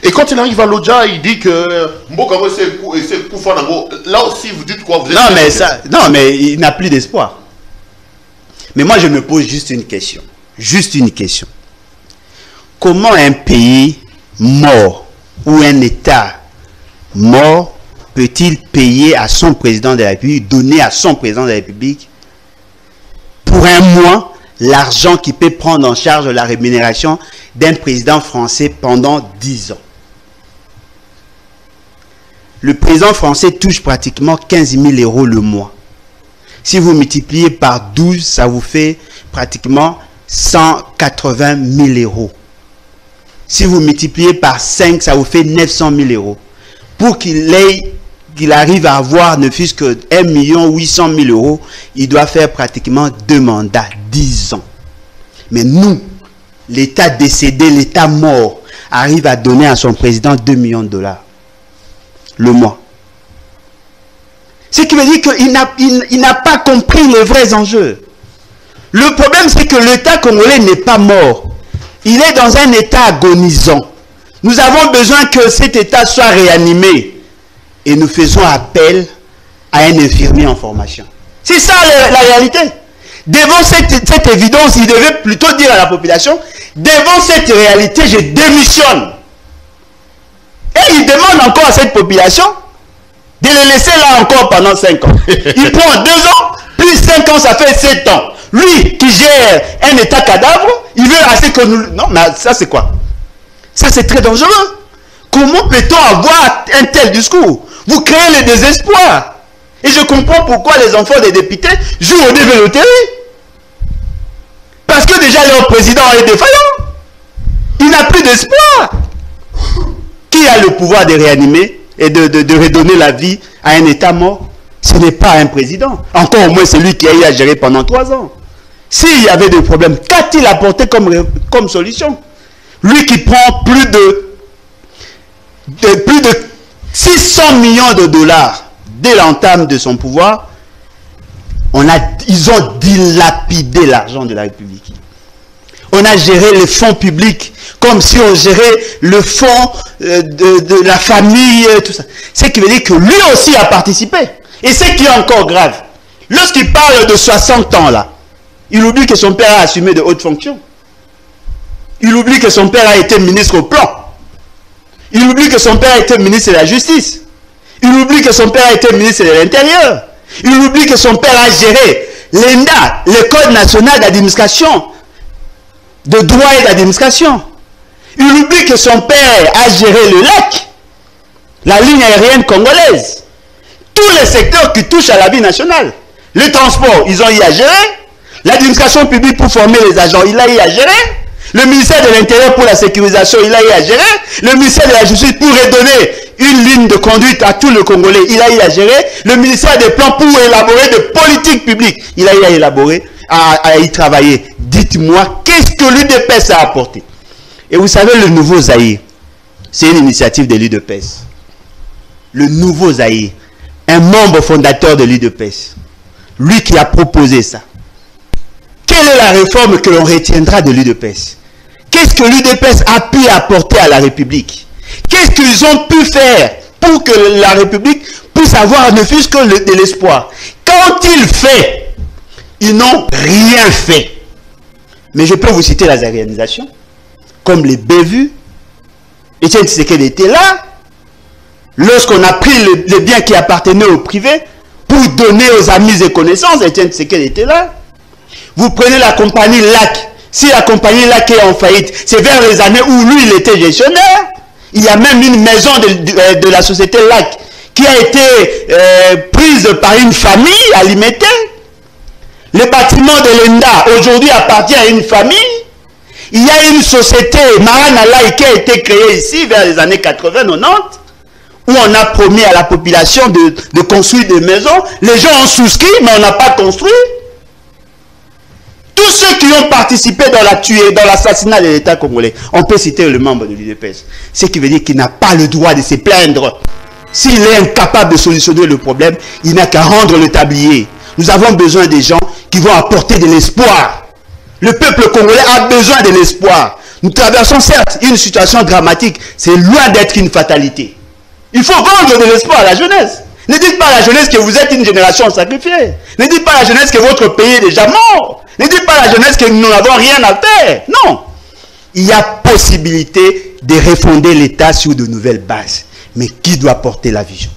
Et quand il arrive à l'Odja, il dit que là aussi, vous dites quoi? Vous êtes non, mais il n'a plus d'espoir. Mais moi, je me pose juste une question. Juste une question. Comment un pays mort ou un État mort peut-il payer à son président de la République, donner à son président de la République pour un mois l'argent qui peut prendre en charge la rémunération d'un président français pendant 10 ans? Le président français touche pratiquement 15 000 € le mois. Si vous multipliez par 12, ça vous fait pratiquement 180 000 €. Si vous multipliez par 5, ça vous fait 900 000 €. Pour qu'il arrive à avoir ne fût-ce que 1 800 000 €, il doit faire pratiquement 2 mandats, 10 ans. Mais nous, l'État décédé, l'État mort, arrive à donner à son président 2 millions de $ le mois. Ce qui veut dire qu'il n'a pas compris les vrais enjeux. Le problème, c'est que l'État congolais n'est pas mort. Il est dans un état agonisant. Nous avons besoin que cet état soit réanimé. Et nous faisons appel à un infirmier en formation. C'est ça la réalité. Devant cette évidence, il devait plutôt dire à la population, devant cette réalité, je démissionne. Et il demande encore à cette population de le laisser là encore pendant 5 ans. Il prend 2 ans, plus 5 ans, ça fait 7 ans. Lui qui gère un état cadavre, il veut assez que nous... Non, mais ça c'est quoi? Ça c'est très dangereux. Comment peut-on avoir un tel discours? Vous créez le désespoir. Et je comprends pourquoi les enfants des députés jouent au développement. Parce que déjà leur président est défaillant. Il n'a plus d'espoir. Qui a le pouvoir de réanimer et de redonner la vie à un État mort? Ce n'est pas un président. Encore au moins celui qui a eu à gérer pendant 3 ans. S'il y avait des problèmes, qu'a-t-il apporté comme solution? Lui qui prend plus de 600 millions de $ dès l'entame de son pouvoir, ils ont dilapidé l'argent de la République. On a géré les fonds publics comme si on gérait le fonds de la famille, tout ça. Ce qui veut dire que lui aussi a participé. Et ce qui est encore grave, lorsqu'il parle de 60 ans là, il oublie que son père a assumé de hautes fonctions. Il oublie que son père a été ministre au plan. Il oublie que son père a été ministre de la Justice. Il oublie que son père a été ministre de l'Intérieur. Il oublie que son père a géré l'ENDA, l'École nationale d'administration, de droit et d'administration. Il oublie que son père a géré le lac, la ligne aérienne congolaise. Tous les secteurs qui touchent à la vie nationale. Le transport, ils ont eu à gérer. L'administration publique pour former les agents, il a eu à gérer. Le ministère de l'Intérieur pour la sécurisation, il a eu à gérer. Le ministère de la Justice pour redonner une ligne de conduite à tous les Congolais, il a eu à gérer. Le ministère des Plans pour élaborer des politiques publiques, il a eu à élaborer, à y travailler. Dites-moi, qu'est-ce que l'UDPS a apporté? Et vous savez, le nouveau Zaïre, c'est une initiative de l'UDPS. Le nouveau Zaïre, un membre fondateur de l'UDPS, lui qui a proposé ça. Quelle est la réforme que l'on retiendra de l'UDPS? Qu'est-ce que l'UDPS a pu apporter à la République? Qu'est-ce qu'ils ont pu faire pour que la République puisse avoir ne fût-ce que de l'espoir? Quand ils font, ils n'ont rien fait. Mais je peux vous citer la réalisation, comme les bévues. Etienne Tshisekedi était là, lorsqu'on a pris les biens qui appartenaient au privé, pour donner aux amis et connaissances, Etienne Tshisekedi était là. Vous prenez la compagnie LAC. Si la compagnie LAC est en faillite, c'est vers les années où lui, il était gestionnaire. Il y a même une maison de la société LAC qui a été prise par une famille alimentée. Le bâtiment de l'ENDA, aujourd'hui, appartient à une famille. Il y a une société, Maranalai, qui a été créée ici vers les années 80-90, où on a promis à la population de construire des maisons. Les gens ont souscrit, mais on n'a pas construit. Tous ceux qui ont participé dans la tuerie, dans l'assassinat de l'État congolais, on peut citer le membre de l'UDPS. Ce qui veut dire qu'il n'a pas le droit de se plaindre. S'il est incapable de solutionner le problème, il n'a qu'à rendre le tablier. Nous avons besoin des gens qui vont apporter de l'espoir. Le peuple congolais a besoin de l'espoir. Nous traversons certes une situation dramatique. C'est loin d'être une fatalité. Il faut vendre de l'espoir à la jeunesse. Ne dites pas à la jeunesse que vous êtes une génération sacrifiée. Ne dites pas à la jeunesse que votre pays est déjà mort. Ne dites pas à la jeunesse que nous n'avons rien à faire. Non. Il y a possibilité de refonder l'État sur de nouvelles bases. Mais qui doit porter la vision?